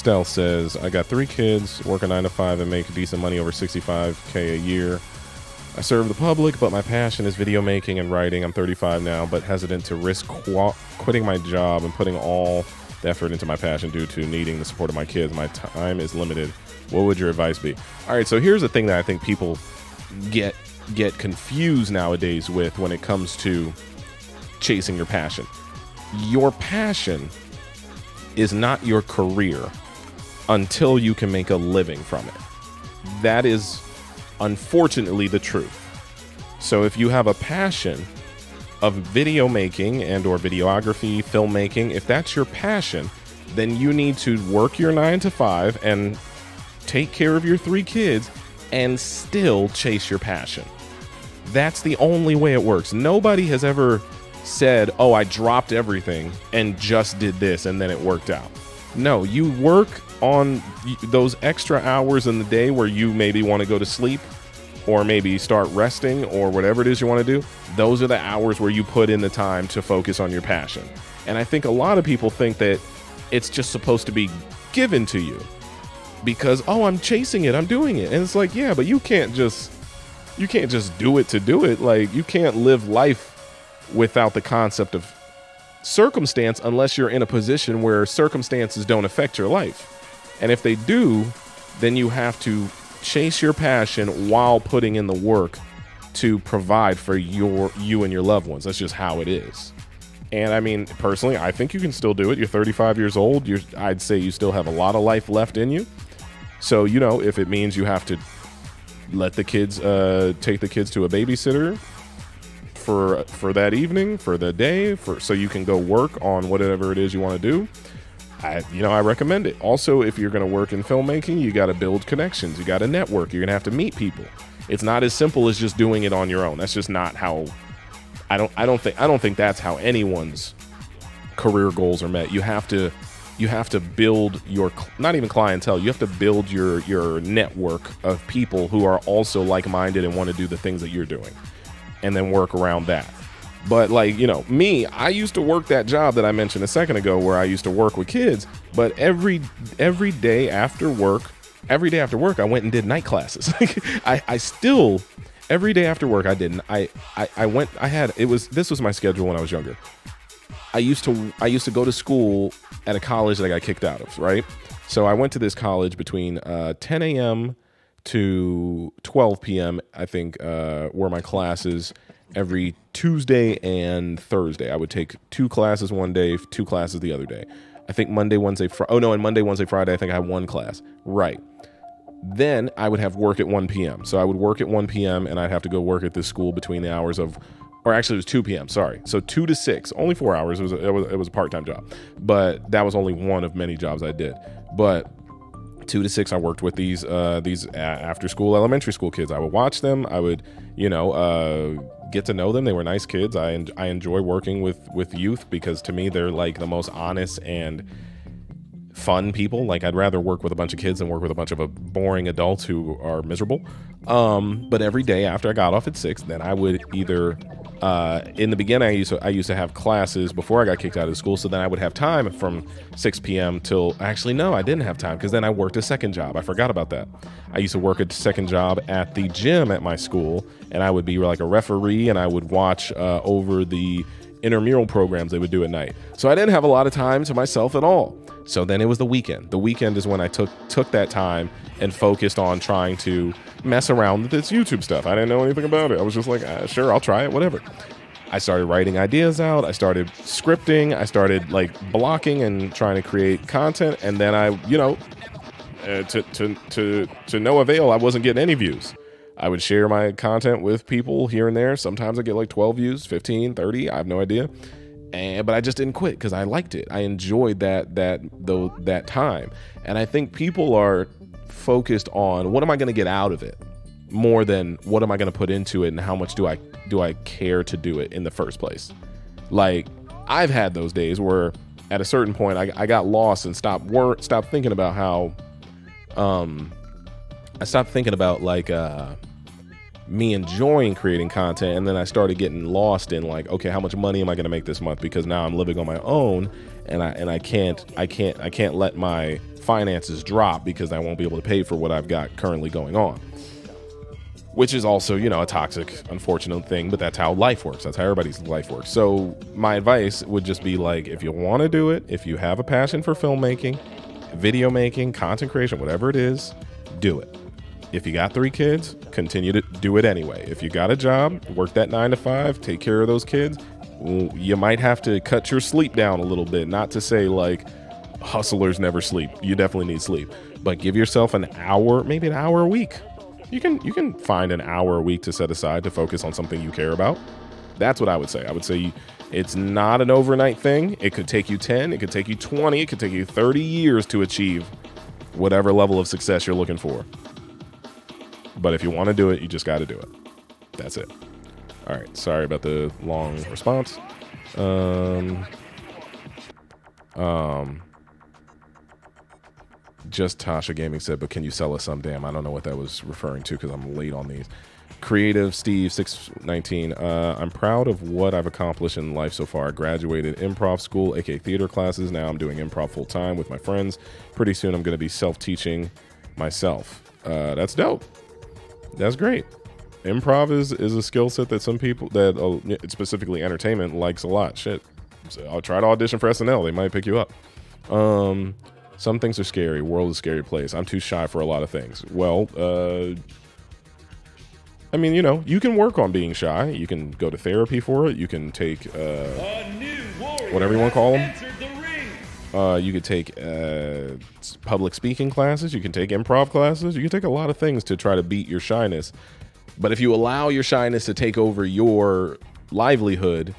Stealth says, I got 3 kids, work a 9 to 5 and make decent money, over 65K a year. I serve the public, but my passion is video making and writing. I'm 35 now, but hesitant to risk quitting my job and putting all the effort into my passion due to needing the support of my kids. My time is limited. What would your advice be? All right, so here's the thing that I think people get confused nowadays with when it comes to chasing your passion. Your passion is not your career until you can make a living from it. That is unfortunately the truth. So if you have a passion of video making and or videography, filmmaking, if that's your passion, then you need to work your 9 to 5 and take care of your 3 kids and still chase your passion. That's the only way it works. Nobody has ever said, oh, I dropped everything and just did this and then it worked out. No, you work on those extra hours in the day where you maybe want to go to sleep or maybe start resting or whatever it is you want to do. Those are the hours where you put in the time to focus on your passion. And I think a lot of people think that it's just supposed to be given to you because, oh, I'm chasing it, I'm doing it. And it's like, yeah, but you can't just do it to do it. Like, you can't live life without the concept of circumstance unless you're in a position where circumstances don't affect your life. And if they do, then you have to chase your passion while putting in the work to provide for you and your loved ones. That's just how it is. And I mean, personally, I think you can still do it. You're 35 years old. I'd say you still have a lot of life left in you. So, you know, if it means you have to let the kids, take the kids to a babysitter for that evening, for the day, so you can go work on whatever it is you want to do, I recommend it. Also, if you're going to work in filmmaking, you got to build connections. You got to network. You're going to have to meet people. It's not as simple as just doing it on your own. That's just not how. I don't think that's how anyone's career goals are met. You have to build your, not even clientele. You have to build your network of people who are also like-minded and want to do the things that you're doing, and then work around that. But like, you know, me, I used to work that job that I mentioned a second ago where I used to work with kids, but every day after work, I went and did night classes. I still, every day after work, this was my schedule when I was younger. I used to go to school at a college that I got kicked out of, right? So I went to this college between 10 a.m. to 12 p.m. I think were my classes. Every Tuesday and Thursday, I would take 2 classes one day, 2 classes the other day. I think Monday, Wednesday, and Monday, Wednesday, Friday, I think I had 1 class. Right. Then I would have work at 1 p.m. So I would work at 1 p.m. and I'd have to go work at this school between the hours of, or actually it was 2 p.m. Sorry. So 2 to 6, only 4 hours. It was a part-time job, but that was only one of many jobs I did. But 2 to 6, I worked with these after-school elementary school kids. I would watch them. I would, get to know them. They were nice kids. I enjoy working with youth because to me they're like the most honest and fun people. Like, I'd rather work with a bunch of kids than work with a bunch of boring adults who are miserable. But every day after I got off at 6, then I would either in the beginning I used to have classes before I got kicked out of school, so then I would have time from 6 p.m. till, actually no, I didn't have time because then I worked a second job. I forgot about that. I used to work a second job at the gym at my school, and I would be like a referee, and I would watch over the intramural programs they would do at night. So I didn't have a lot of time to myself at all. So then it was the weekend. The weekend is when I took that time and focused on trying to mess around with this YouTube stuff. I didn't know anything about it. I was just like, sure, I'll try it, whatever. I started writing ideas out. I started scripting. I started like blocking and trying to create content. And then I, to no avail, I wasn't getting any views. I would share my content with people here and there. Sometimes I get like 12 views, 15, 30. I have no idea. But I just didn't quit because I liked it. I enjoyed that time. And I think people are focused on what am I going to get out of it more than what am I going to put into it and how much do I care to do it in the first place. Like, I've had those days where at a certain point I got lost and stopped thinking about how I stopped thinking about like me enjoying creating content, and then I started getting lost in like, okay, how much money am I going to make this month? Because now I'm living on my own, and I can't let my finances drop because I won't be able to pay for what I've got currently going on. Which is also, you know, a toxic, unfortunate thing, but that's how life works. That's how everybody's life works. So my advice would just be like, if you want to do it, if you have a passion for filmmaking, video making, content creation, whatever it is, do it. If you got 3 kids, continue to do it anyway. If you got a job, work that 9 to 5, take care of those kids. You might have to cut your sleep down a little bit. Not to say like hustlers never sleep. You definitely need sleep, but give yourself an hour, maybe an hour a week. You can find an hour a week to set aside to focus on something you care about. That's what I would say. I would say it's not an overnight thing. It could take you 10, it could take you 20, it could take you 30 years to achieve whatever level of success you're looking for. But if you want to do it, you just got to do it. That's it. All right. Sorry about the long response. Just Tasha Gaming said, but can you sell us some? Damn, I don't know what that was referring to because I'm late on these. Creative Steve 619. I'm proud of what I've accomplished in life so far. I graduated improv school, aka theater classes. Now I'm doing improv full time with my friends. Pretty soon I'm going to be self-teaching myself. That's dope. That's great. Improv is a skill set that some people that specifically entertainment likes a lot. Shit. So I'll try to audition for SNL. They might pick you up. Some things are scary. World is a scary place. I'm too shy for a lot of things. Well, I mean, you know, you can work on being shy. You can go to therapy for it. You can take whatever you want to call them. You could take public speaking classes. You can take improv classes. You can take a lot of things to try to beat your shyness. But if you allow your shyness to take over your livelihood,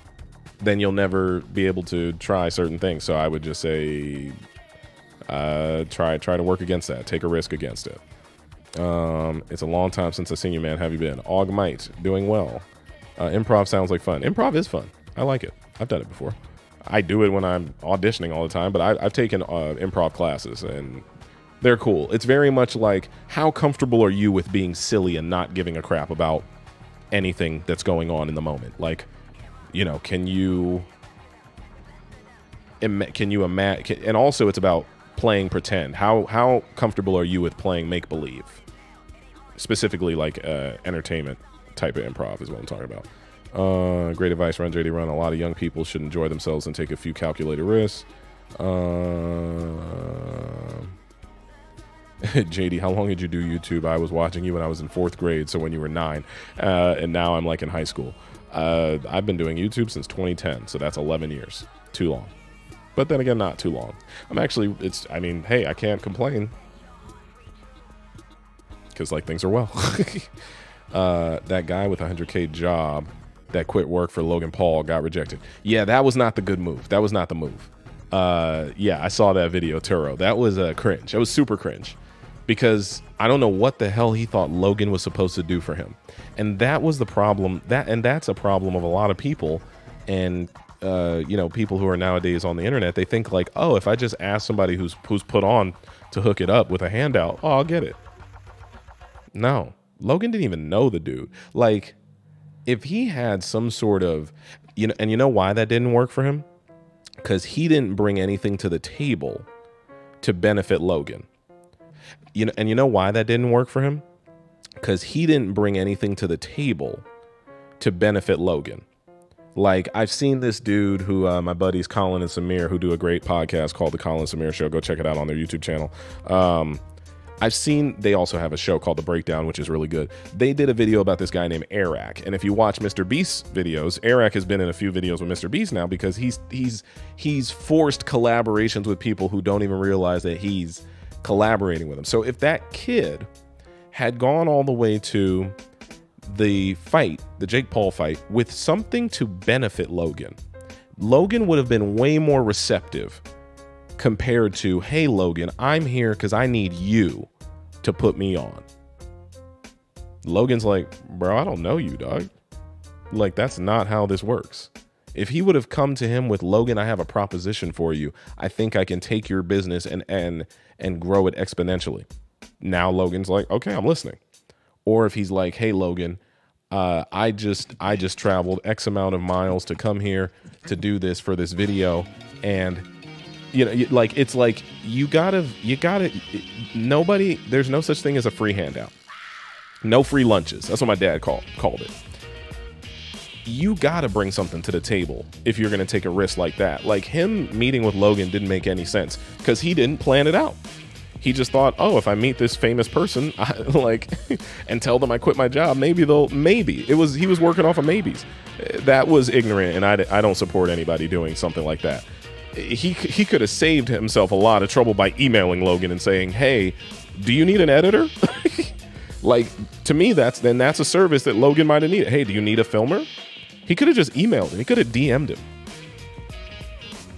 then you'll never be able to try certain things. So I would just say, try to work against that. Take a risk against it. It's a long time since I've seen you, man. How have you been? Augmite, doing well. Improv sounds like fun. Improv is fun. I like it. I've done it before. I do it when I'm auditioning all the time, but I've taken improv classes and they're cool. It's very much like, how comfortable are you with being silly and not giving a crap about anything that's going on in the moment? Like, you know, can you imagine? And also it's about playing pretend. How comfortable are you with playing make-believe? Specifically like entertainment type of improv is what I'm talking about. Great advice, RunJDRun. A lot of young people should enjoy themselves and take a few calculated risks. JD, how long did you do YouTube? I was watching you when I was in 4th grade, so when you were 9, and now I'm like in high school. I've been doing YouTube since 2010, so that's 11 years. Too long. But then again, not too long. I mean, hey, I can't complain. Because, like, things are well. That guy with a 100K job that quit work for Logan Paul got rejected. Yeah, that was not the good move. That was not the move. Yeah, I saw that video, Turo. That was cringe. It was super cringe. Because I don't know what the hell he thought Logan was supposed to do for him. And that was the problem. That's a problem of a lot of people. And you know, people who are nowadays on the internet, they think like, oh, if I just ask somebody who's put on to hook it up with a handout, oh, I'll get it. No, Logan didn't even know the dude. Like, if he had some sort of, you know, and you know why that didn't work for him? Because he didn't bring anything to the table to benefit Logan. You know, and you know why that didn't work for him? Because he didn't bring anything to the table to benefit Logan. Like, I've seen this dude who, my buddies Colin and Samir, who do a great podcast called The Colin and Samir Show. Go check it out on their YouTube channel. I've seen, they also have a show called The Breakdown, which is really good. They did a video about this guy named Arak. And if you watch Mr. Beast's videos, Arak has been in a few videos with Mr. Beast now because he's forced collaborations with people who don't even realize that he's collaborating with them. So if that kid had gone all the way to the fight, the Jake Paul fight, with something to benefit Logan, Logan would have been way more receptive compared to, hey, Logan, I'm here because I need you to put me on. Logan's like, bro, I don't know you, dog. Like, that's not how this works. If he would have come to him with, Logan, I have a proposition for you. I think I can take your business and grow it exponentially. Now Logan's like, okay, I'm listening. Or if he's like, hey, Logan, I just traveled X amount of miles to come here to do this for this video. And like it's like you gotta. Nobody. There's no such thing as a free handout. No free lunches. That's what my dad called it. You gotta bring something to the table if you're gonna take a risk like that. Like him meeting with Logan didn't make any sense because he didn't plan it out. He just thought, oh, if I meet this famous person, and tell them I quit my job, maybe he was working off of maybes. That was ignorant, and I don't support anybody doing something like that. He could have saved himself a lot of trouble by emailing Logan and saying, hey, do you need an editor? Like, to me, that's a service that Logan might have needed. Hey, do you need a filmer? He could have just emailed him. He could have DM'd him.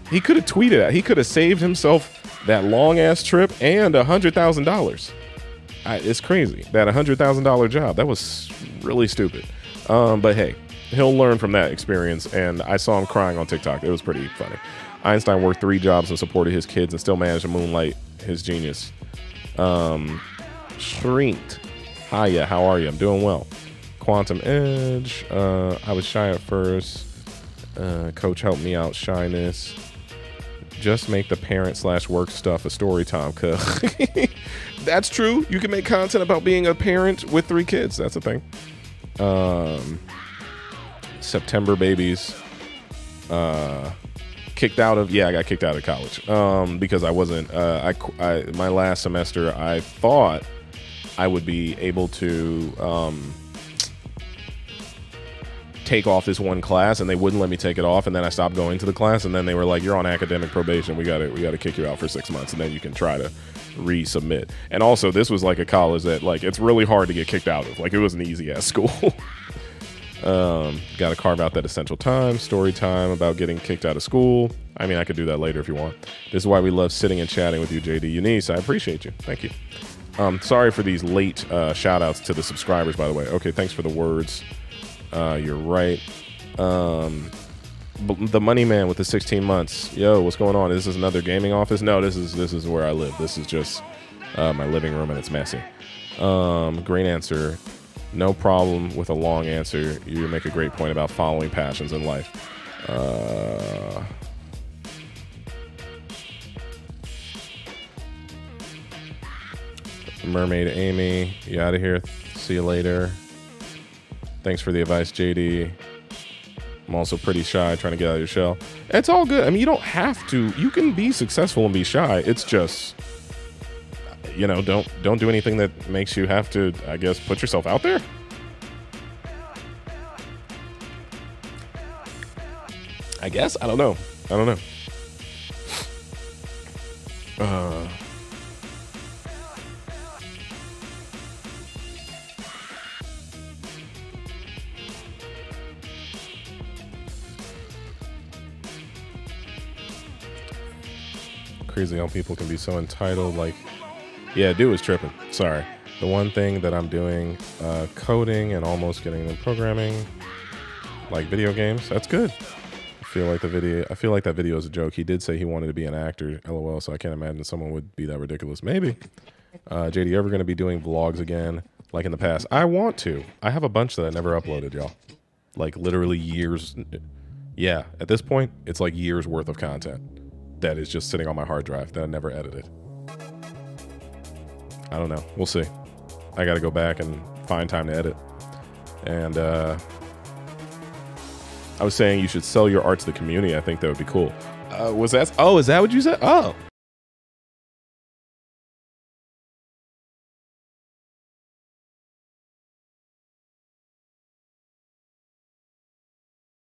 He could have tweeted out. He could have saved himself that long-ass trip and $100,000. It's crazy. That $100,000 job. That was really stupid. But hey, he'll learn from that experience. And I saw him crying on TikTok. It was pretty funny. Einstein worked 3 jobs and supported his kids and still managed to moonlight his genius. Shrinked. Hiya, how are you? I'm doing well. Quantum Edge. I was shy at first. Coach helped me out. Shyness. Just make the parent/work stuff a story time. Cause that's true. You can make content about being a parent with 3 kids. That's a thing. September babies. Kicked out of. Yeah, I got kicked out of college. Because I wasn't. My last semester, I thought I would be able to take off this one class, and they wouldn't let me take it off, and then I stopped going to the class, and then they were like, you're on academic probation, we gotta kick you out for 6 months, and then you can try to resubmit. And also, this was like a college that, like, it's really hard to get kicked out of. Like, it was an easy ass school. Gotta carve out that essential time. Story time about getting kicked out of school. I mean, I could do that later if you want. This is why we love sitting and chatting with you, JD. Eunice, I appreciate you. Thank you. Sorry for these late shout outs to the subscribers, by the way. Okay, thanks for the words. You're right. The money man with the 16 months. Yo, what's going on? Is this another gaming office? No, this is where I live. This is just my living room, and it's messy. Great answer. No problem with a long answer. You make a great point about following passions in life. Mermaid Amy, you out of here. See you later. Thanks for the advice, JD. I'm also pretty shy, trying to get out of your shell. It's all good. I mean, you don't have to. You can be successful and be shy. It's just, don't do anything that makes you have to, I guess, put yourself out there. I guess. I don't know. Crazy how people can be so entitled. Like, yeah, dude was tripping. Sorry. The one thing that I'm doing, coding and almost getting into programming, like video games. That's good. I feel like that video is a joke. He did say he wanted to be an actor, LOL. So I can't imagine someone would be that ridiculous. Maybe. JD, you ever going to be doing vlogs again, like in the past? I want to. I have a bunch that I never uploaded, y'all. Like literally years. Yeah, at this point, it's like years worth of content that is just sitting on my hard drive that I never edited. I don't know. We'll see. I got to go back and find time to edit. And I was saying you should sell your art to the community. I think that would be cool. Is that what you said? Oh,